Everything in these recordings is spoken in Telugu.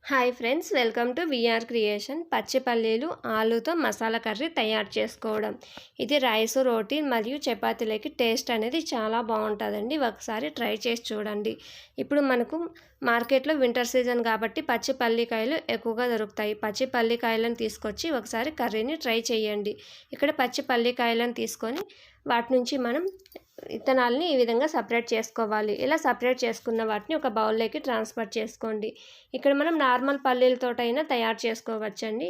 Hi friends, welcome to VR creation. పచ్చి పల్లీలు ఆలూతో మసాలా కర్రీ తయారు చేసుకోవడం. ఇది రైస్, రోటీ మరియు చపాతీలకి టేస్ట్ అనేది చాలా బాగుంటుందండి. ఒకసారి ట్రై చేసి చూడండి. ఇప్పుడు మనకు మార్కెట్లో వింటర్ సీజన్ కాబట్టి పచ్చి పల్లికాయలు ఎక్కువగా దొరుకుతాయి. పచ్చి పల్లికాయలను తీసుకొచ్చి ఒకసారి కర్రీని ట్రై చేయండి. ఇక్కడ పచ్చి పల్లికాయలను తీసుకొని వాటి నుంచి మనం విత్తనాలని ఈ విధంగా సపరేట్ చేసుకోవాలి. ఇలా సపరేట్ చేసుకున్న వాటిని ఒక బౌల్లోకి ట్రాన్స్ఫర్ చేసుకోండి. ఇక్కడ మనం నార్మల్ పల్లీలతోటైనా తయారు చేసుకోవచ్చండి.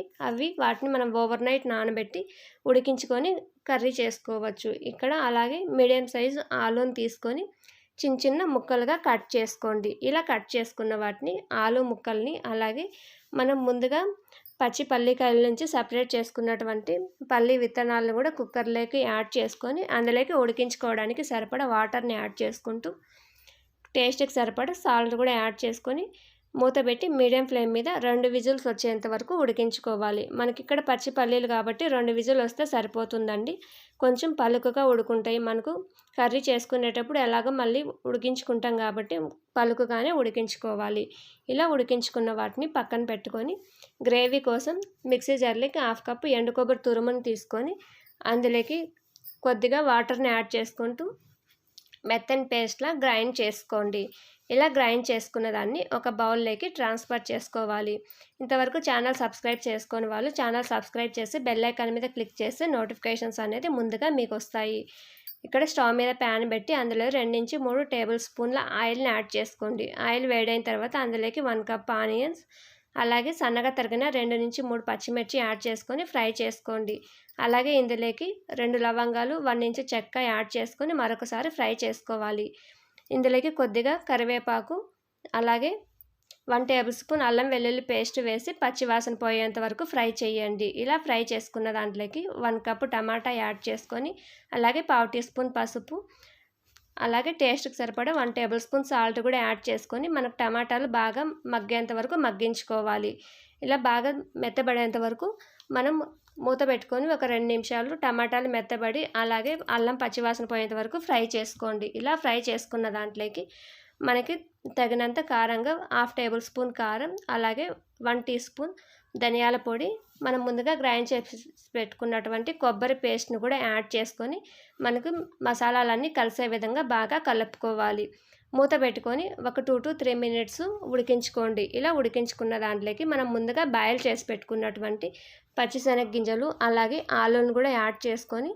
వాటిని మనం ఓవర్ నైట్ నానబెట్టి ఉడికించుకొని కర్రీ చేసుకోవచ్చు. ఇక్కడ అలాగే మీడియం సైజు ఆలూని తీసుకొని చిన్న చిన్న ముక్కలుగా కట్ చేసుకోండి. ఇలా కట్ చేసుకున్న వాటిని ఆలు ముక్కల్ని అలాగే మనం ముందుగా పచ్చి పల్లికాయల నుంచి సపరేట్ చేసుకున్నటువంటి పల్లి విత్తనాలను కూడా కుక్కర్లోకి యాడ్ చేసుకొని అందులోకి ఉడికించుకోవడానికి సరిపడా వాటర్ని యాడ్ చేసుకుంటూ టేస్ట్కి సరిపడా సాల్ట్ కూడా యాడ్ చేసుకొని మూత పెట్టి మీడియం ఫ్లేమ్ మీద 2 విజిల్స్ వచ్చేంత వరకు ఉడికించుకోవాలి. మనకి ఇక్కడ పచ్చి పల్లీలు కాబట్టి 2 విజిల్ వస్తే సరిపోతుందండి. కొంచెం పలుకుగా ఉడుకుంటాయి. మనకు కర్రీ చేసుకునేటప్పుడు ఎలాగో మళ్ళీ ఉడికించుకుంటాం కాబట్టి పలుకుగానే ఉడికించుకోవాలి. ఇలా ఉడికించుకున్న వాటిని పక్కన పెట్టుకొని గ్రేవీ కోసం మిక్సీ జార్లోకి 1/2 కప్పు ఎండు కొబ్బరి తురుముని తీసుకొని అందులోకి కొద్దిగా వాటర్ని యాడ్ చేసుకుంటూ మెత్తని పేస్ట్లా గ్రైండ్ చేసుకోండి. ఇలా గ్రైండ్ చేసుకున్న దాన్ని ఒక బౌల్లోకి ట్రాన్స్ఫర్ చేసుకోవాలి. ఇంతవరకు ఛానల్ సబ్స్క్రైబ్ చేసుకొని వాళ్ళు ఛానల్ సబ్స్క్రైబ్ చేసి బెల్ ఐకాన్ మీద క్లిక్ చేస్తే నోటిఫికేషన్స్ అనేది ముందుగా మీకు వస్తాయి. ఇక్కడ స్టవ్ మీద ప్యాన్ పెట్టి అందులో 2-3 టేబుల్ స్పూన్ల ఆయిల్ని యాడ్ చేసుకోండి. ఆయిల్ వేడైన తర్వాత అందులోకి 1 కప్ ఆనియన్స్ అలాగే సన్నగా తరిగిన 2-3 పచ్చిమిర్చి యాడ్ చేసుకొని ఫ్రై చేసుకోండి. అలాగే ఇందులోకి 2 లవంగాలు 1 ఇంచు చెక్క యాడ్ చేసుకొని మరొకసారి ఫ్రై చేసుకోవాలి. ఇందులోకి కొద్దిగా కరివేపాకు అలాగే 1 టేబుల్ స్పూన్ అల్లం వెల్లుల్లి పేస్ట్ వేసి పచ్చివాసన పోయేంత వరకు ఫ్రై చేయండి. ఇలా ఫ్రై చేసుకున్న దాంట్లోకి 1 కప్పు టమాటా యాడ్ చేసుకొని అలాగే 1/2 టీ స్పూన్ పసుపు అలాగే టేస్ట్కి సరిపడా 1 టేబుల్ స్పూన్ సాల్ట్ కూడా యాడ్ చేసుకొని మనకు టమాటాలు బాగా మగ్గేంత వరకు మగ్గించుకోవాలి. ఇలా బాగా మెత్తబడేంత వరకు మనం మూత పెట్టుకొని ఒక 2 నిమిషాలు టమాటాలు మెత్తబడి అలాగే అల్లం పచ్చివాసన పోయేంత వరకు ఫ్రై చేసుకోండి. ఇలా ఫ్రై చేసుకున్న దాంట్లోకి మనకి తగినంత కారంగా 1/2 టేబుల్ స్పూన్ కారం అలాగే 1 టీ స్పూన్ ధనియాల పొడి మనం ముందుగా గ్రైండ్ చేసి పెట్టుకున్నటువంటి కొబ్బరి పేస్ట్ని కూడా యాడ్ చేసుకొని మనకు మసాలాలన్నీ కలిసే విధంగా బాగా కలుపుకోవాలి. మూత పెట్టుకొని ఒక 2 to 3 మినిట్స్ ఉడికించుకోండి. ఇలా ఉడికించుకున్న దాంట్లోకి మనం ముందుగా బాయిల్ చేసి పెట్టుకున్నటువంటి పచ్చిశనగ గింజలు అలాగే ఆలూను కూడా యాడ్ చేసుకొని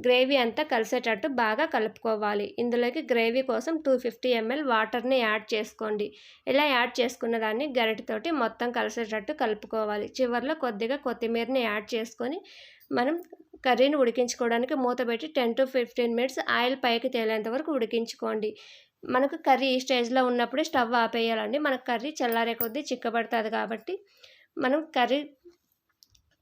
గ్రేవీ అంతా కలిసేటట్టు బాగా కలుపుకోవాలి. ఇందులోకి గ్రేవీ కోసం 250 ml వాటర్ని యాడ్ చేసుకోండి. ఇలా యాడ్ చేసుకున్న దాన్ని గరిటెతోటి మొత్తం కలిసేటట్టు కలుపుకోవాలి. చివరిలో కొద్దిగా కొత్తిమీరని యాడ్ చేసుకొని మనం కర్రీని ఉడికించుకోవడానికి మూత పెట్టి 10 to 15 మినిట్స్ ఆయిల్ పైకి తేలేంత వరకు ఉడికించుకోండి. మనకు కర్రీ ఈ స్టేజ్లో ఉన్నప్పుడే స్టవ్ ఆపేయాలండి. మనకు కర్రీ చల్లారే కొద్దీ చిక్కబడుతుంది కాబట్టి మనం కర్రీ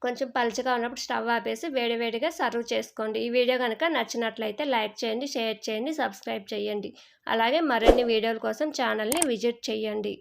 కొంచెం పలుచగా ఉన్నప్పుడు స్టవ్ ఆపేసి వేడివేడిగా సర్వ్ చేసుకోండి. ఈ వీడియో కనుక నచ్చినట్లయితే లైక్ చేయండి, షేర్ చేయండి, సబ్స్క్రైబ్ చేయండి. అలాగే మరిన్ని వీడియోల కోసం ఛానల్ని విజిట్ చేయండి.